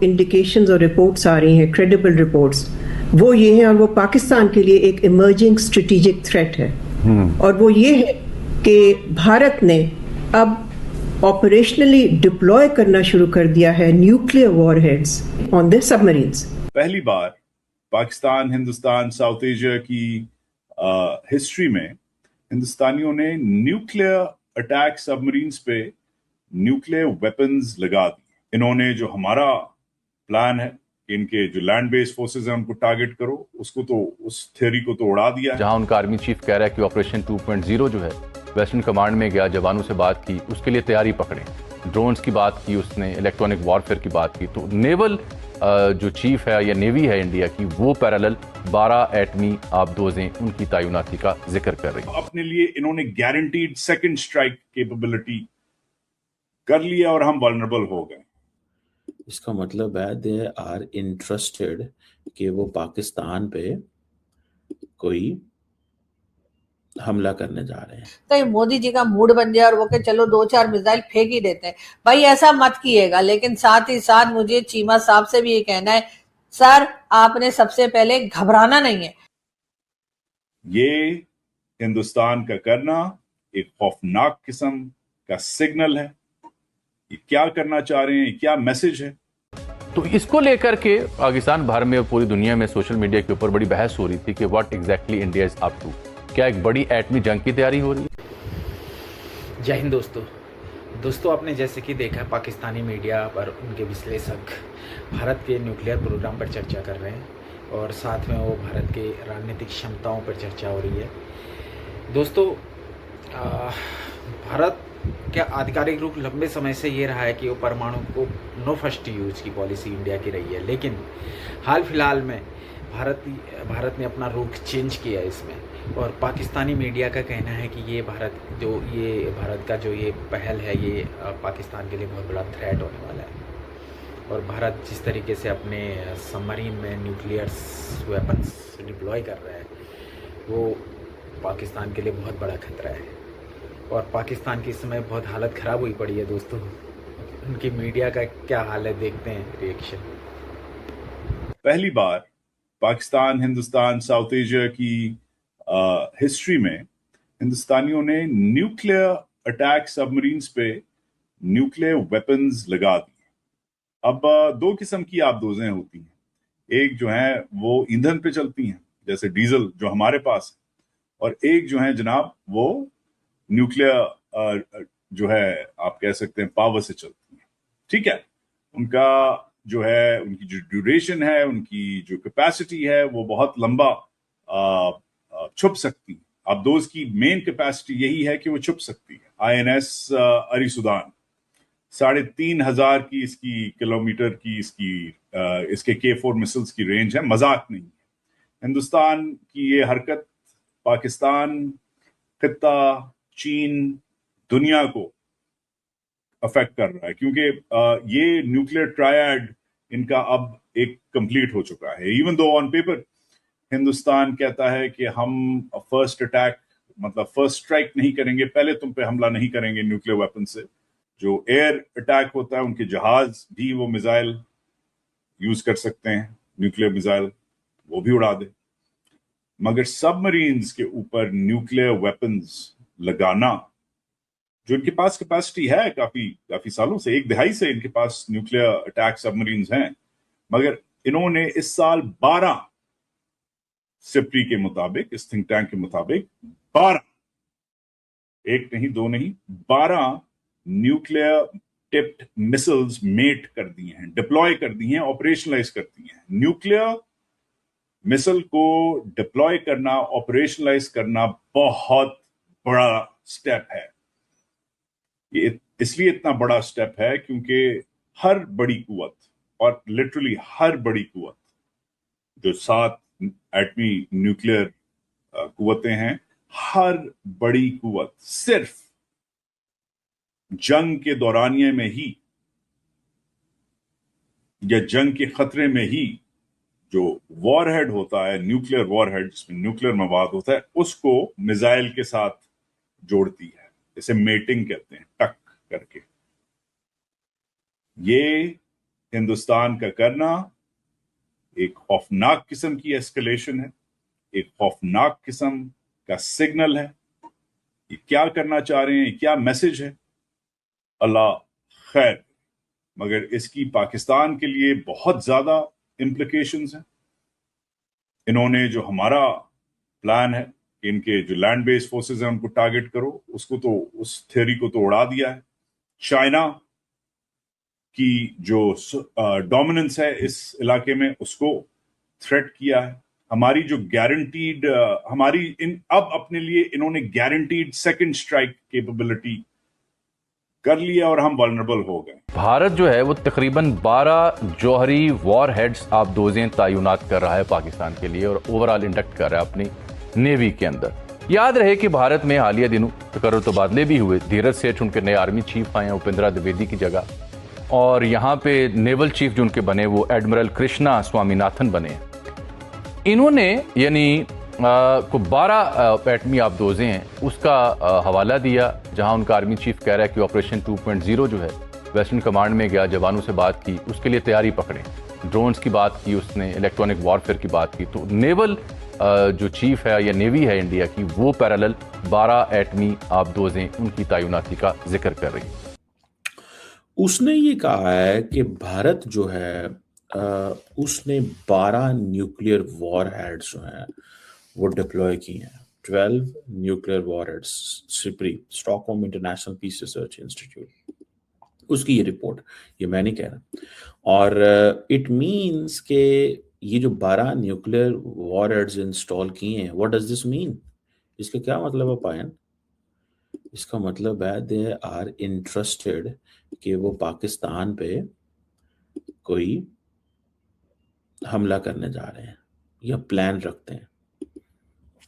Indications और reports आ रही हैं, क्रेडिबल रिपोर्ट्स, वो ये हैं, और वो पाकिस्तान के लिए एक इमर्जिंग स्ट्रेटेजिक थ्रेट है। और वो ये है कि भारत ने अब ऑपरेशनली डिप्लॉय करना शुरू कर दिया है nuclear warheads on the submarines. पहली बार पाकिस्तान, हिंदुस्तान, साउथ एशिया की हिस्ट्री में हिंदुस्तानियों ने न्यूक्लियर अटैक सबमरीन्स पे न्यूक्लियर वेपन्स लगा दी। इन्होंने जो हमारा प्लान है कि इनके जो लैंड बेस्ड फोर्सेस हैं उनको टारगेट करो, उसको तो, उस थ्योरी को तो उड़ा दिया है। जहां उनका आर्मी चीफ कह रहा है कि ऑपरेशन 2.0 जो है वेस्टर्न कमांड में गया, जवानों से बात की, उसके लिए तैयारी पकड़े, ड्रोन्स की बात की उसने, इलेक्ट्रॉनिक वॉरफेयर की बात की। तो नेवल जो चीफ है या नेवी है इंडिया की, वो पैरेलल 12 एटमी आबदोजें उनकी तैनाती का जिक्र कर रही है। अपने लिए इन्होंने गारंटीड सेकंड स्ट्राइक कैपेबिलिटी कर लिया और हम वल्नरेबल हो गए। इसका मतलब है दे आर इंटरेस्टेड कि वो पाकिस्तान पे कोई हमला करने जा रहे हैं। कहीं मोदी जी का मूड बन जाए और वो के चलो 2-4 मिसाइल फेंक ही देते हैं। भाई ऐसा मत कीजिएगा, लेकिन साथ ही साथ मुझे चीमा साहब से भी ये कहना है, सर आपने सबसे पहले घबराना नहीं है। ये हिंदुस्तान का करना एक खौफनाक किस्म का सिग्नल है। ये क्या करना चाह रहे हैं, क्या मैसेज है? तो इसको लेकर के पाकिस्तान भर में, पूरी दुनिया में सोशल मीडिया के ऊपर बड़ी बहस हो रही थी कि what exactly India is up to. क्या एक बड़ी एटमी जंग की तैयारी हो रही है? जय हिंद दोस्तों, आपने जैसे कि देखा पाकिस्तानी मीडिया पर उनके विश्लेषक भारत के न्यूक्लियर प्रोग्राम पर चर्चा कर रहे हैं और साथ में वो भारत के रणनीतिक क्षमताओं पर चर्चा हो रही है। दोस्तों, भारत का आधिकारिक रूप लंबे समय से ये रहा है कि वो परमाणु को नो फर्स्ट यूज की पॉलिसी इंडिया की रही है, लेकिन हाल फिलहाल में भारत ने अपना रुख चेंज किया इसमें। और पाकिस्तानी मीडिया का कहना है कि ये भारत का जो ये पहल है, ये पाकिस्तान के लिए बहुत बड़ा थ्रेट होने वाला है। और भारत जिस तरीके से अपने सबमरीन में न्यूक्लियर वेपन्स डिप्लॉय कर रहा है, वो पाकिस्तान के लिए बहुत बड़ा खतरा है। और पाकिस्तान की इस समय बहुत हालत ख़राब हुई पड़ी है दोस्तों। उनकी मीडिया का क्या हाल है, देखते हैं रिएक्शन। पहली बार पाकिस्तान, हिंदुस्तान, साउथ एशिया की हिस्ट्री में हिंदुस्तानियों ने न्यूक्लियर अटैक सबमरीन्स पे न्यूक्लियर वेपन्स लगा दी। अब दो किस्म की आबदोजें होती हैं। एक जो है वो ईंधन पे चलती हैं, जैसे डीजल जो हमारे पास है, और एक जो है जनाब वो न्यूक्लियर जो है आप कह सकते हैं पावर से चलती हैं। ठीक है, उनका जो है, उनकी जो ड्यूरेशन है, उनकी जो कैपेसिटी है, वो बहुत लंबा छुप सकती है। आबदोज की मेन कैपेसिटी यही है कि वो छुप सकती है। INS अरी सुदान 3,500 की इसकी किलोमीटर की इसके K4 मिसाइल्स की रेंज है, मजाक नहीं है। हिंदुस्तान की ये हरकत पाकिस्तान, खित्ता, चीन, दुनिया को अफेक्ट कर रहा है, क्योंकि ये न्यूक्लियर ट्रायड इनका अब एक कंप्लीट हो चुका है। Even though on paper Hindustan कहता है कि हम फर्स्ट अटैक, मतलब फर्स्ट स्ट्राइक नहीं करेंगे, पहले तुम पे हमला नहीं करेंगे न्यूक्लियर वेपन से। जो एयर अटैक होता है, उनके जहाज भी वो मिसाइल यूज कर सकते हैं, न्यूक्लियर मिसाइल, वो भी उड़ा दे। मगर सबमरीन्स के ऊपर न्यूक्लियर वेपन्स लगाना, जो इनके पास कैपेसिटी है काफी सालों से, 1 दहाई से इनके पास न्यूक्लियर अटैक सबमरीन्स हैं, मगर इन्होंने इस साल 12 सिप्री के मुताबिक, इस थिंक टैंक के मुताबिक 12, एक नहीं दो नहीं, 12 न्यूक्लियर टिप्ड मिसाइल्स मेट कर दी हैं, डिप्लॉय कर दी हैं, ऑपरेशनलाइज कर दी हैं। न्यूक्लियर मिसाइल को डिप्लॉय करना, ऑपरेशनलाइज करना बहुत बड़ा स्टेप है। ये इसलिए इतना बड़ा स्टेप है क्योंकि हर बड़ी कुवत, और लिटरली हर बड़ी कुवत, जो 7 एटमी न्यूक्लियर कुवतें हैं, हर बड़ी कुवत सिर्फ जंग के दौरानिये में ही या जंग के खतरे में ही जो वॉरहेड होता है, न्यूक्लियर वॉरहेड जिसमें न्यूक्लियर मवाद होता है, उसको मिसाइल के साथ जोड़ती है। इसे मेटिंग कहते हैं, टक करके। ये हिंदुस्तान का करना एक खौफनाक किस्म की एस्केलेशन है, एक खौफनाक किस्म का सिग्नल है। ये क्या करना चाह रहे हैं, क्या मैसेज है, अल्लाह खैर, मगर इसकी पाकिस्तान के लिए बहुत ज्यादा इम्प्लीकेशंस हैं। इन्होंने जो हमारा प्लान है कि इनके जो लैंड बेस्ड फोर्सेस हैं उनको टारगेट करो, उसको तो, उस थ्योरी को तो उड़ा दिया है। चाइना की जो डोमिनेंस है इस इलाके में उसको थ्रेट किया है। हमारी जो गारंटीड हमारी अब अपने लिए इन्होंने गारंटीड सेकंड स्ट्राइक कैपेबिलिटी कर लिया और हम वल्नरेबल हो गए। भारत जो है वो तकरीबन 12 जौहरी वॉर हेड्स आबदोजें तैनात कर रहा है पाकिस्तान के लिए और ओवरऑल इंडक्ट कर रहा है अपनी नेवी के अंदर। याद रहे कि भारत में हालिया दिनों तकर्रुर तबादले भी हुए। धीरज सेठ उनके नए आर्मी चीफ आए हैं उपेंद्रा द्विवेदी की जगह, और यहाँ पे नेवल चीफ जो उनके बने वो एडमिरल कृष्णा स्वामीनाथन बने। इन्होंने यानी को 12 एटमी आबदोजें हैं उसका हवाला दिया, जहां उनका आर्मी चीफ कह रहा है कि ऑपरेशन 2.0 जो है वेस्टर्न कमांड में गया, जवानों से बात की, उसके लिए तैयारी पकड़े, ड्रोन्स की बात की उसने, इलेक्ट्रॉनिक वॉरफेयर की बात की। तो नेवल जो चीफ है या नेवी है इंडिया की, वो पैरेलल 12 एटमी आबदोजें उनकी तैनाती का जिक्र कर रही है। उसने ये कहा है कि भारत जो है उसने 12 न्यूक्लियर वॉर हेड्स जो हैं वो डिप्लॉय की हैं। 12 nuclear warheads, SIPRI, Stockholm International Peace Research Institute, उसकी ये रिपोर्ट, ये मैं नहीं कह रहा। और इट मीन्स के ये जो 12 न्यूक्लियर वॉर हेड्स इंस्टॉल किए हैं, व्हाट डज दिस मीन? इसका क्या मतलब है पायन? इसका मतलब है दे आर इंटरेस्टेड कि वो पाकिस्तान पे कोई हमला करने जा रहे हैं या प्लान रखते हैं,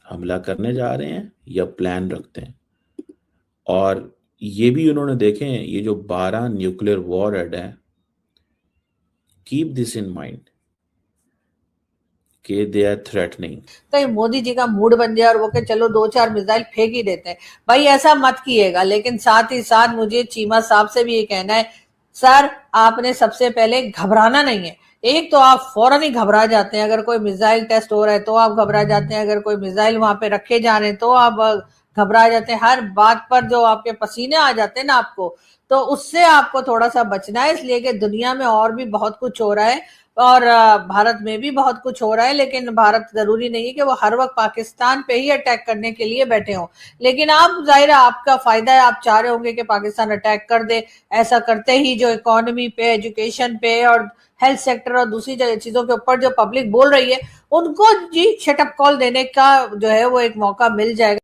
हमला करने जा रहे हैं या प्लान रखते हैं। और ये भी उन्होंने देखे हैं, ये जो 12 न्यूक्लियर वॉर हेड हैं, कीप दिस इन माइंड कि दे आर थ्रेटनिंग। कहीं मोदी जी का मूड बन जाए और वो के चलो 2-4 मिसाइल फेंक ही देते हैं, भाई ऐसा मत किएगा। लेकिन साथ ही साथ मुझे चीमा साहब से भी ये कहना है, सर आपने सबसे पहले घबराना नहीं है। एक तो आप फौरन ही घबरा जाते हैं, अगर कोई मिसाइल टेस्ट हो रहा है तो आप घबरा जाते हैं, अगर कोई मिसाइल वहां पे रखे जा रहे हैं तो आप घबरा जाते हैं। हर बात पर जो आपके पसीने आ जाते हैं ना आपको, तो उससे आपको थोड़ा सा बचना है, इसलिए कि दुनिया में और भी बहुत कुछ हो रहा है और भारत में भी बहुत कुछ हो रहा है। लेकिन भारत जरूरी नहीं है कि वो हर वक्त पाकिस्तान पे ही अटैक करने के लिए बैठे हों। लेकिन आप, जाहिर है आपका फायदा है, आप चाह रहे होंगे कि पाकिस्तान अटैक कर दे। ऐसा करते ही जो इकोनॉमी पे, एजुकेशन पे और हेल्थ सेक्टर और दूसरी चीजों के ऊपर जो पब्लिक बोल रही है, उनको जी शटअप कॉल देने का जो है वो एक मौका मिल जाएगा।